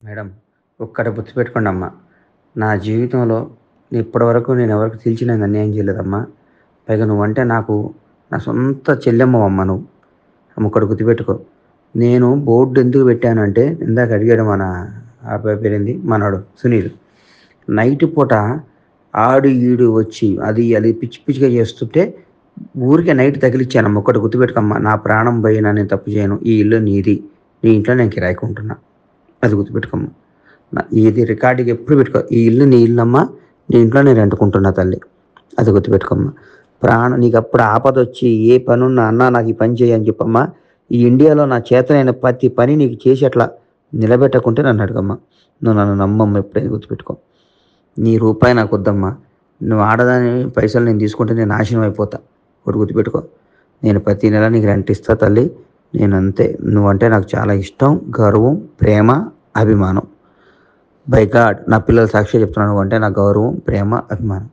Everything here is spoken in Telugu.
మేడం, ఒక్కటి గుర్తుపెట్టుకోండమ్మా. నా జీవితంలో ఇప్పటివరకు నేనెవరికీ తెలిసినంత అన్యాయం చేయలేదమ్మా. పైగా నువ్వంటే నాకు నా సొంత చెల్లెమ్మవమ్మా నువ్వు. ఒక్కటి గుర్తుపెట్టుకో. నేను బోర్డ్ ఎందుకు పెట్టానంటే ఇందాక అడిగాడు మన ఆ అబ్బాయి పేరేంది? మనోడు సునీల్. నైట్ పూట ఆడు, ఈడు వచ్చి అది పిచ్చి పిచ్చిగా చేస్తుంటే ఊరికే నైట్ తగిలిచ్చానమ్మా. ఒక్కటి గుర్తుపెట్టుకోమ్మా. నా ప్రాణం పోయినా నేను తప్పు చేయను. ఈ ఇల్లు నీది. నీ ఇంట్లో నేను కిరాయికి ఉంటున్నా. అది గుర్తుపెట్టుకోమ్మా. ఇది రికార్డుకి ఎప్పుడు పెట్టుకో. ఈ ఇల్లు నీ ఇల్లమ్మా. నీ ఇంట్లో నేను రెంటుకుంటున్నా తల్లి. అది గుర్తుపెట్టుకోమ్మా. నీకు అప్పుడు ఆపదొచ్చి ఏ పనున్నా అన్నా నాకు ఈ పని చేయి అని చెప్పమ్మా. ఈ ఇండియాలో నా చేతనైన ప్రతి పని నీకు చేసి అట్లా నిలబెట్టకుంటే నన్ను అడగమ్మా. నువ్వు నన్ను నమ్మమ్మా, ఎప్పుడైనా గుర్తుపెట్టుకో. నీ రూపాయి నాకు వద్దమ్మా. నువ్వు ఆడదాని పైసలు నేను తీసుకుంటే నేను నాశనం అయిపోతా. ఒకటి గుర్తుపెట్టుకో. నేను ప్రతి నెల నీకు రెంట్ ఇస్తా తల్లి. నేను అంతే. నువ్వంటే నాకు చాలా ఇష్టం, గౌరవం, ప్రేమ, అభిమానం. బై గాడ్ నా పిల్లల సాక్షిగా చెప్తున్నాను, నువ్వంటే నాకు గౌరవం, ప్రేమ, అభిమానం.